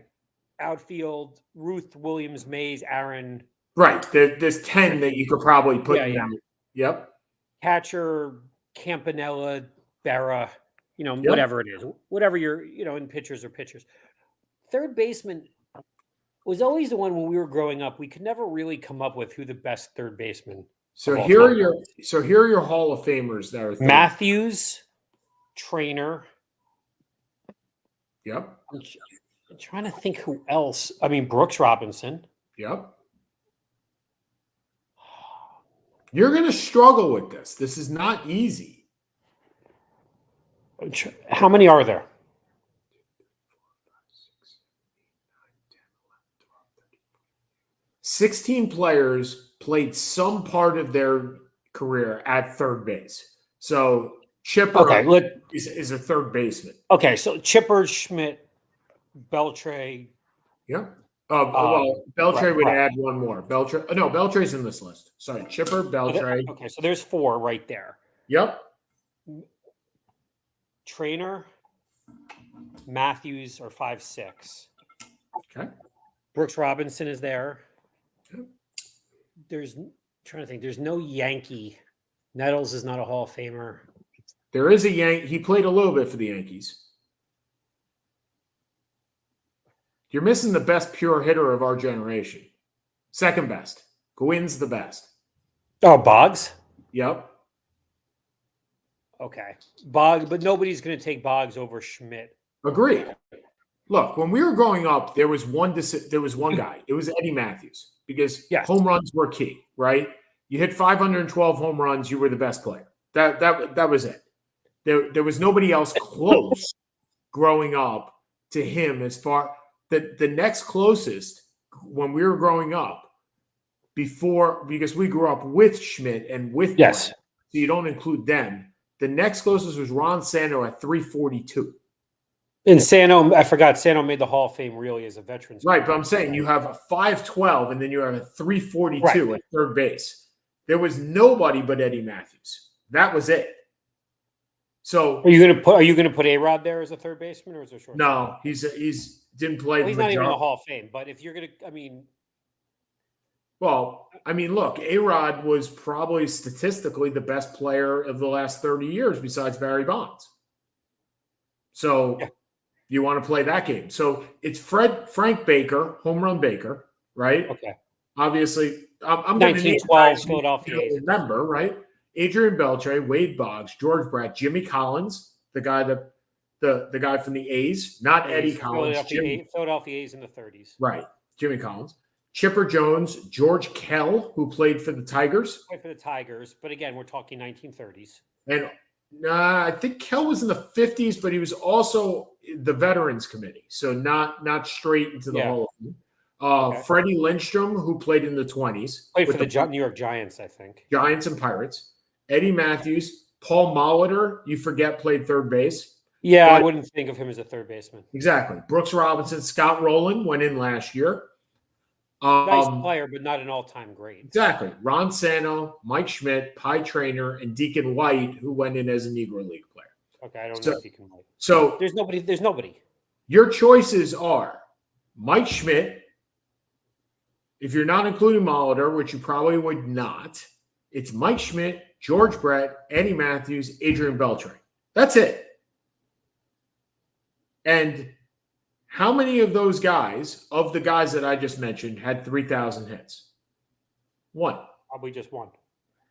Outfield, Ruth, Williams, Mays, Aaron. Right. There's 10 that you could probably put in there. Yep. Catcher, Campanella, Berra, whatever it is. Whatever you're, in pitchers or pitchers. Third baseman was always the one when we were growing up. We could never really come up with who the best third baseman. So here are your Hall of Famers that are Matthews, Trainer. Yep. I'm trying to think who else. I mean, Brooks Robinson. Yep. You're going to struggle with this. This is not easy. How many are there? 16 players played some part of their career at third base. So Chipper is a third baseman. Okay, so Chipper, Schmidt, Beltre. Yeah. Beltre would add one more. Beltre's in this list. Sorry, Chipper, Beltre. Okay, so there's 4 right there. Yep. Trainer, Matthews are 5, 6. Okay. Brooks Robinson is there. Yep. Trying to think. There's no Yankee. Nettles is not a Hall of Famer. There is a Yankee. He played a little bit for the Yankees. You're missing the best pure hitter of our generation. Second best. Gwyn's the best. Oh, Boggs? Yep. Okay. Boggs, but nobody's going to take Boggs over Schmidt. Agreed. Look, when we were growing up, there was one guy. It was Eddie Matthews, because home runs were key, right? You hit 512 home runs, you were the best player. That was it. There was nobody else close growing up to him. As far the next closest when we were growing up, because we grew up with Schmidt and with Brett, so you don't include them. The next closest was Ron Santo at 342. And Santo, I forgot, Santo made the Hall of Fame really as a veteran. Right, but I'm saying you have a 512 and then you have a 342 at third base. There was nobody but Eddie Matthews. That was it. So are you going to put A-Rod there as a third baseman, or is there short? No, he's didn't play. Well, he's not even in the Hall of Fame. But if you're going to, look, A-Rod was probably statistically the best player of the last 30 years besides Barry Bonds. So you want to play that game. So it's Frank Baker, home run Baker, right? Okay. Obviously, I'm going to need 1912 Philadelphia. Remember, right? Adrian Beltre, Wade Boggs, George Brett, Jimmy Collins, the guy the guy from the A's, not Eddie Collins. Philadelphia A's in the 30s. Right. Jimmy Collins. Chipper Jones, George Kell, who played for the Tigers. Played for the Tigers, but again, we're talking 1930s. And I think Kell was in the 50s, but he was also the Veterans Committee, so not straight into the Hall of Fame. Freddie Lindstrom, who played in the 20s. Played for the New York Giants, I think. Giants and Pirates. Eddie Matthews. Paul Molitor, you forget, played third base. Yeah, I wouldn't think of him as a third baseman. Exactly. Brooks Robinson. Scott Rowland went in last year. Nice player, but not an all-time great. Exactly. Ron Santo, Mike Schmidt, Pie Trainer, and Deacon White, who went in as a Negro League player. Okay, I don't know Deacon White. So there's nobody. Your choices are Mike Schmidt. If you're not including Molitor, which you probably would not, it's Mike Schmidt, George Brett, Eddie Matthews, Adrian Beltre. That's it. And how many of those guys, of the guys that I just mentioned, had 3,000 hits? One. Probably just one.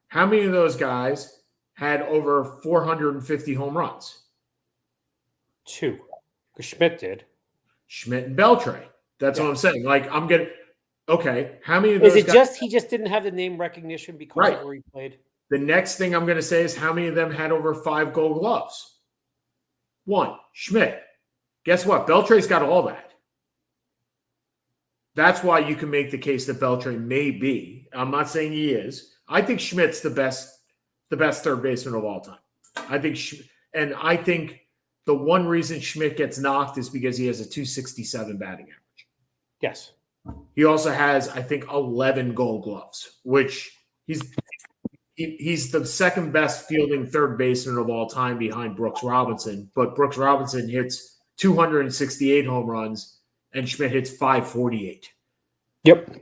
How many of those guys had over 450 home runs? 2. Because Schmidt did. Schmidt and Beltre. That's what I'm saying. Like, okay, how many of Is those it guys? just he just didn't have the name recognition because Right. of where he played? The next thing I'm going to say is how many of them had over 5 Gold Gloves? 1. Schmidt. Guess what? Beltre's got all that. That's why you can make the case that Beltre may be. I'm not saying he is. I think Schmidt's the best third baseman of all time. I think the one reason Schmidt gets knocked is because he has a 267 batting average. Yes. He also has, I think, 11 Gold Gloves, which he's the second best fielding third baseman of all time behind Brooks Robinson. But Brooks Robinson hits 268 home runs, and Schmidt hits 548. Yep.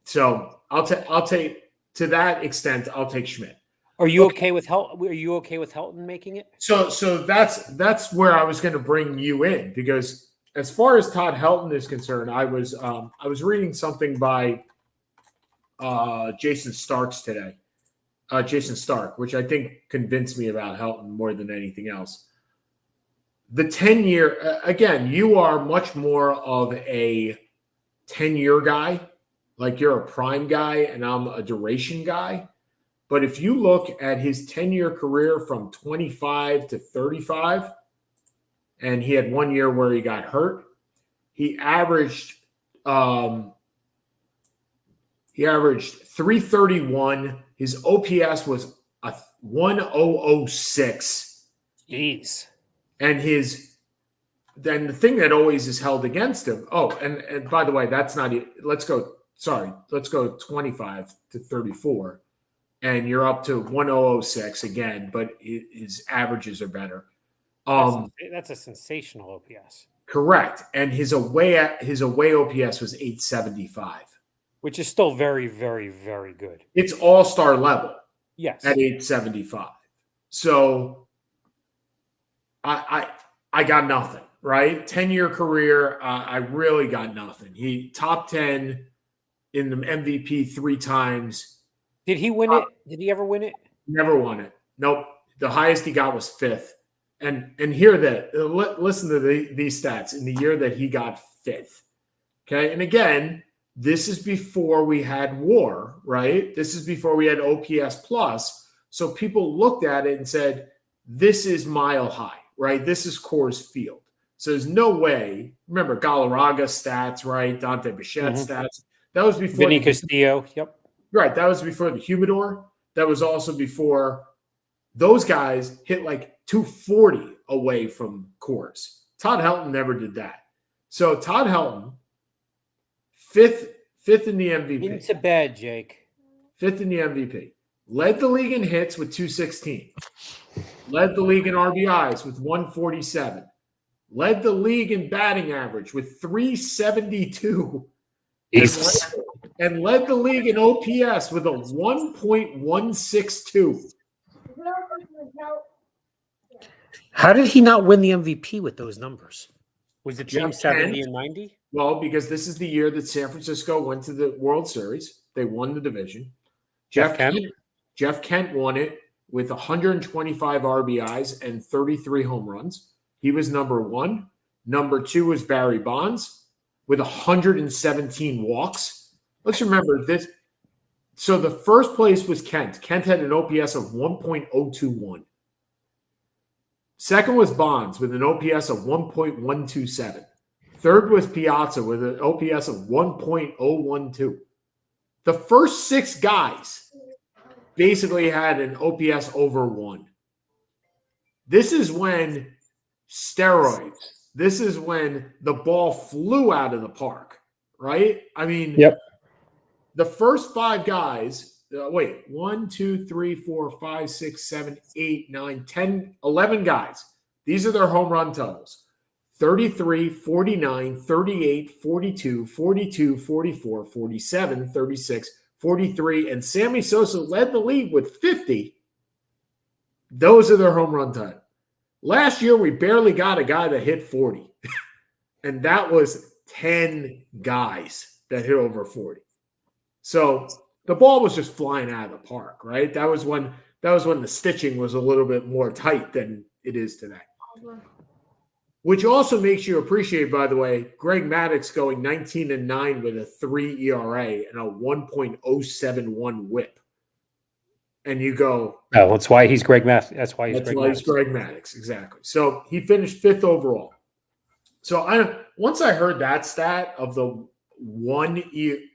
So I'll take to that extent. I'll take Schmidt. Are you okay with Are you okay with Helton making it? So that's where I was going to bring you in, because as far as Todd Helton is concerned, I was reading something by Jason Starks today. Jason Stark, which I think convinced me about Helton more than anything else. The 10-year, again, you are much more of a 10-year guy. Like, you're a prime guy and I'm a duration guy. But if you look at his 10-year career from 25 to 35, and he had 1 year where he got hurt, he averaged 331. His OPS was a 1006. Jeez. And then the thing that always is held against him. Oh, and by the way, that's not it. Let's go 25 to 34. And you're up to 1006 again, but his averages are better. That's a sensational OPS. Correct. And his away OPS was 875. Which is still very, very, very good. It's all-star level. Yes. At 875. So I got nothing, right? 10-year career, I really got nothing. He top 10 in the MVP 3 times. Did he win it? Did he ever win it? Never won it. Nope. The highest he got was 5th. And hear that. Listen to these stats in the year that he got 5th. Okay. And again, this is before we had WAR, right? This is before we had OPS plus. So people looked at it and said, this is mile high, right? This is Coors Field. So there's no way. Remember Galarraga stats, right? Dante Bichette stats. That was before Vinny Castillo. Yep. Right. That was before the humidor. That was also before those guys hit like 240 away from Coors. Todd Helton never did that. So Todd Helton, fifth in the MVP. Into bed, Jake. 5th in the MVP. Led the league in hits with 216. Led the league in RBIs with 147. Led the league in batting average with 372. And led the league in OPS with a 1.162. How did he not win the MVP with those numbers? Was it team Jeff 70 Kent. and 90? Well, because this is the year that San Francisco went to the World Series. They won the division. Jeff Kent won it with 125 RBIs and 33 home runs. He was number 1. Number 2 was Barry Bonds with 117 walks. Let's remember this. So the first place was Kent. Kent had an OPS of 1.021. Second was Bonds with an OPS of 1.127. Third was Piazza with an OPS of 1.012. The first 6 guys basically had an OPS over 1. This is when steroids, this is when the ball flew out of the park, right? I mean, the first 5 guys, 1, 2, 3, 4, 5, 6, 7, 8, 9, 10, 11 guys. These are their home run totals. 33, 49, 38, 42, 42, 44, 47, 36, 43, and Sammy Sosa led the league with 50. Those are their home run totals. Last year, we barely got a guy that hit 40, and that was 10 guys that hit over 40. So the ball was just flying out of the park, right? That was when That was when the stitching was a little bit more tight than it is today. Which also makes you appreciate, by the way, Greg Maddux going 19-9 with a 3 ERA and a 1.071 WHIP. And you go, oh, that's why he's Greg Maddux. That's why he's Greg Maddux, exactly. So he finished 5th overall. So once I heard that stat of the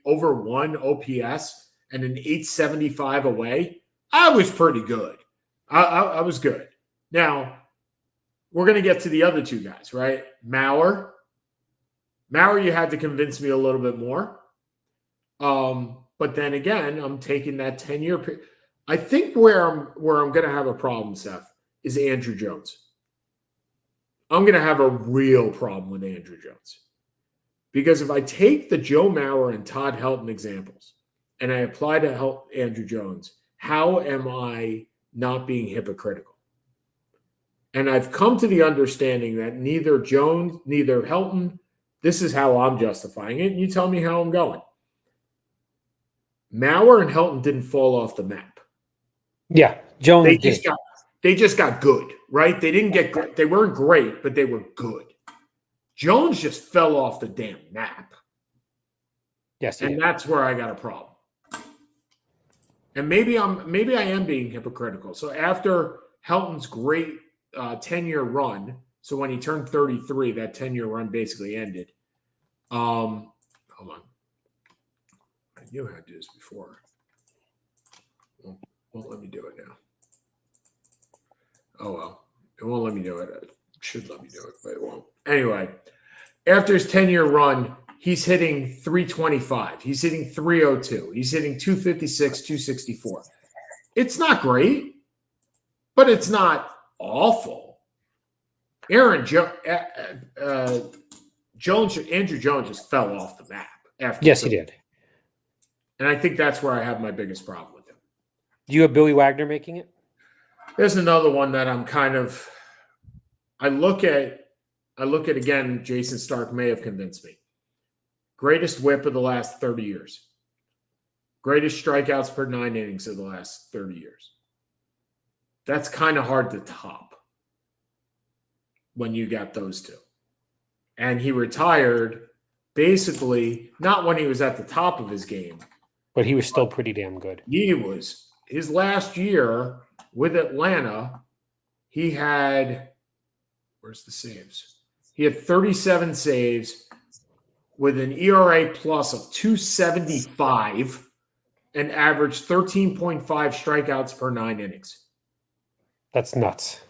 over 1 OPS and an 875 away, I was pretty good. I was good. Now, we're going to get to the other two guys, right? Mauer, you had to convince me a little bit more. But then again, I'm taking that 10-year period. I think where I'm going to have a problem, Seth, is Andrew Jones. I'm going to have a real problem with Andrew Jones. Because if I take the Joe Mauer and Todd Helton examples and I apply to Andrew Jones, how am I not being hypocritical? And I've come to the understanding that neither Jones, neither Helton, this is how I'm justifying it, and you tell me how I'm going. Mauer and Helton didn't fall off the map. Yeah, Jones they just got good, right? They didn't get great. They weren't great, but they were good. Jones just fell off the damn map. Yes, and that's where I got a problem. And maybe I am being hypocritical. So after Helton's great 10-year run, so when he turned 33, that 10-year run basically ended. Hold on. I knew how to do this before. Won't let me do it now. Oh, well. It won't let me do it. It should let me do it, but it won't. Anyway, after his 10-year run, he's hitting 325. He's hitting 302. He's hitting 256, 264. It's not great, but it's not awful. Andrew Jones just fell off the map after. Yes, he did. And I think that's where I have my biggest problem with him. Do you have Billy Wagner making it? There's another one that I'm kind of I look at again, Jason Stark may have convinced me. Greatest whip of the last 30 years. Greatest strikeouts per 9 innings of the last 30 years. That's kind of hard to top when you got those two. And he retired basically not when he was at the top of his game. But he was still pretty damn good. He was. His last year with Atlanta, he had, where's the saves? He had 37 saves with an ERA plus of 275 and averaged 13.5 strikeouts per 9 innings. That's nuts.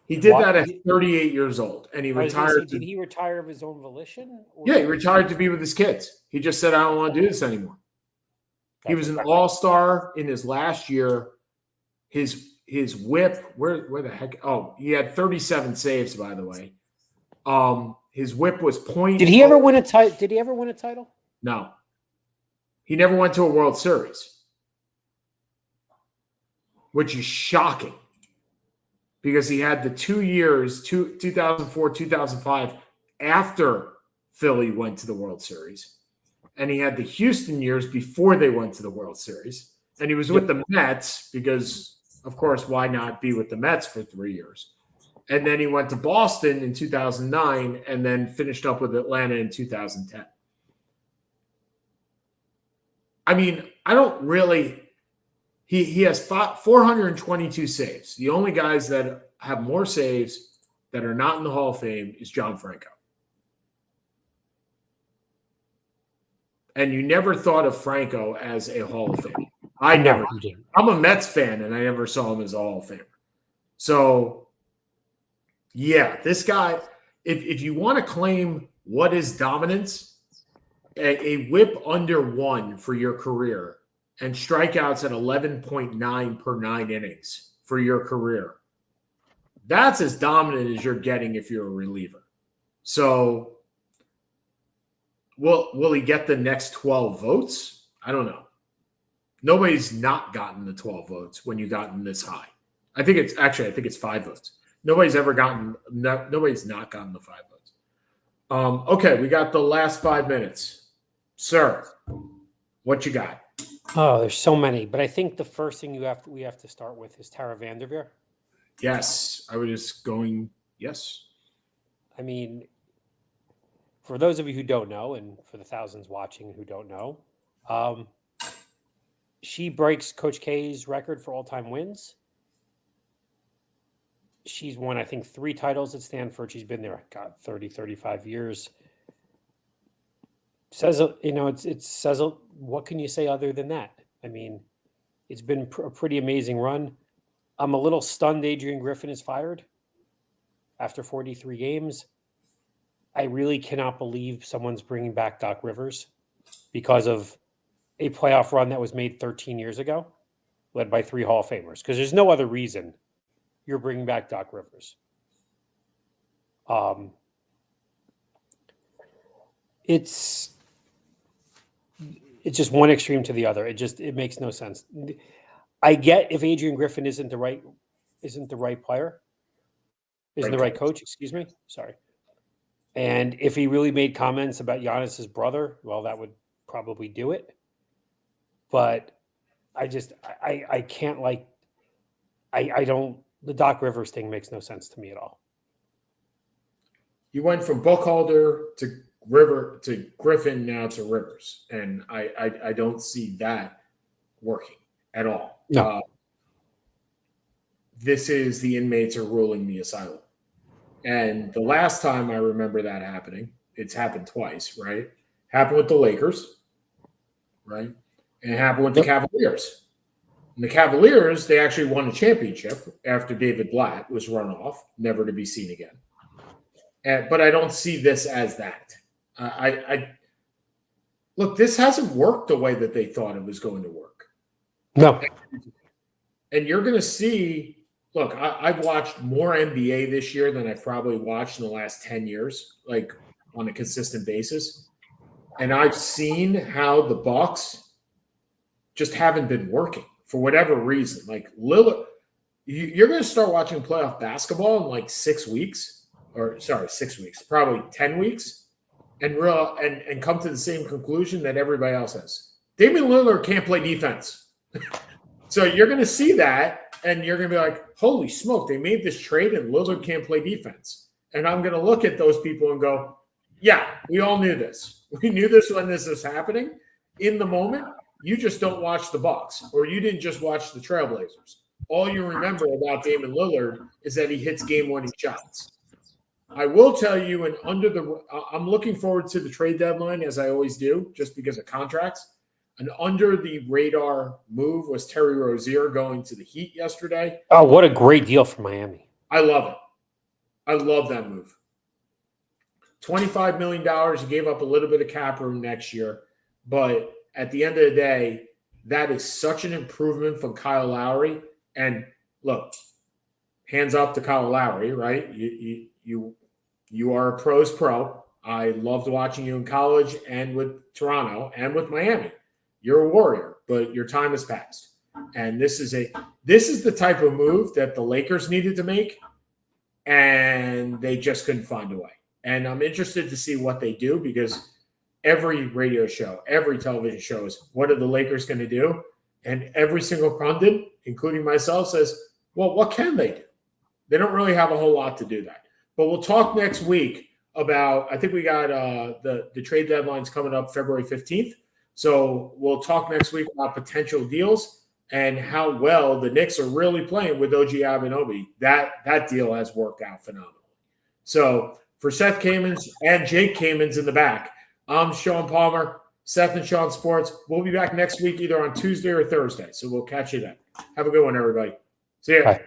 He did that at 38 years old, and he retired. Did he retire of his own volition? Yeah, he retired to be with his kids. He just said, I don't want to do this anymore. He was an all-star in his last year. His whip, where the heck? Oh, he had 37 saves, by the way. His whip was point. Did he ever win a title? Did he ever win a title? No. He never went to a World Series, which is shocking because he had the 2 years, 2004, 2005, after Philly went to the World Series. And he had the Houston years before they went to the World Series. And he was with the Mets because, of course, why not be with the Mets for 3 years? And then he went to Boston in 2009 and then finished up with Atlanta in 2010. I mean, I don't really – he has 422 saves. The only guys that have more saves that are not in the Hall of Fame is John Franco. And you never thought of Franco as a Hall of Famer. I never did. I'm a Mets fan, and I never saw him as a Hall of Famer. So, yeah, this guy, if you want to claim what is dominance, a whip under 1 for your career and strikeouts at 11.9 per 9 innings for your career, that's as dominant as you're getting if you're a reliever. So, Will he get the next 12 votes? I don't know. Nobody's not gotten the 12 votes when you gotten this high. I think it's 5 votes. Nobody's not gotten the 5 votes. Okay, we got the last 5 minutes. Sir, what you got? Oh, there's so many, but I think the first thing we have to start with is Tara Vanderveer. Yes, I was just going. Yes, I mean, for those of you who don't know, and for the thousands watching who don't know, she breaks Coach K's record for all-time wins. She's won, I think, 3 titles at Stanford. She's been there, God, 30, 35 years. Says, it says, what can you say other than that? I mean, it's been a pretty amazing run. I'm a little stunned Adrian Griffin is fired after 43 games. I really cannot believe someone's bringing back Doc Rivers because of a playoff run that was made 13 years ago, led by 3 Hall of Famers, because there's no other reason you're bringing back Doc Rivers. It's just one extreme to the other. It makes no sense. I get if Adrian Griffin isn't the right player, isn't the right coach, excuse me. Sorry. And if he really made comments about Giannis's brother, well, that would probably do it. But I can't the Doc Rivers thing makes no sense to me at all. You went from Buckhalter to Griffin now to Rivers, and I don't see that working at all. No. This is the inmates are ruling the asylum. And the last time I remember that happening, it's happened twice, right? Happened with the Lakers, right? And it happened with the Cavaliers. And the Cavaliers, they actually won a championship after David Blatt was run off, never to be seen again. But I don't see this as that. Look, this hasn't worked the way that they thought it was going to work. No. And you're going to see, look, I've watched more NBA this year than I've probably watched in the last 10 years, like on a consistent basis. And I've seen how the Bucks just haven't been working for whatever reason. Like Lillard, you're going to start watching playoff basketball in like 6 weeks, probably 10 weeks, and come to the same conclusion that everybody else has. Damian Lillard can't play defense. So you're going to see that, and you're going to be like, holy smoke, they made this trade, and Lillard can't play defense. And I'm going to look at those people and go, yeah, we all knew this. We knew this when this was happening. In the moment, you just don't watch the Bucks, or you didn't just watch the Trailblazers. All you remember about Damian Lillard is that he hits game-winning shots. I will tell you, I'm looking forward to the trade deadline, as I always do, just because of contracts. An under-the-radar move was Terry Rozier going to the Heat yesterday. Oh, what a great deal for Miami. I love it. I love that move. $25 million. He gave up a little bit of cap room next year. But at the end of the day, that is such an improvement from Kyle Lowry. And look, hands up to Kyle Lowry, right? You are a pro's pro. I loved watching you in college and with Toronto and with Miami. You're a warrior, but your time has passed. And this is the type of move that the Lakers needed to make, and they just couldn't find a way. And I'm interested to see what they do, because every radio show, every television show is, what are the Lakers going to do? And every single pundit, including myself, says, well, what can they do? They don't really have a whole lot to do that. But we'll talk next week about, I think we got the trade deadlines coming up February 15th. So we'll talk next week about potential deals and how well the Knicks are really playing with OG Anunoby. That deal has worked out phenomenally. So for Seth Kamens and Jake Kamens in the back, I'm Sean Palmer, Seth and Sean Sports. We'll be back next week either on Tuesday or Thursday. So we'll catch you then. Have a good one, everybody. See ya. Bye.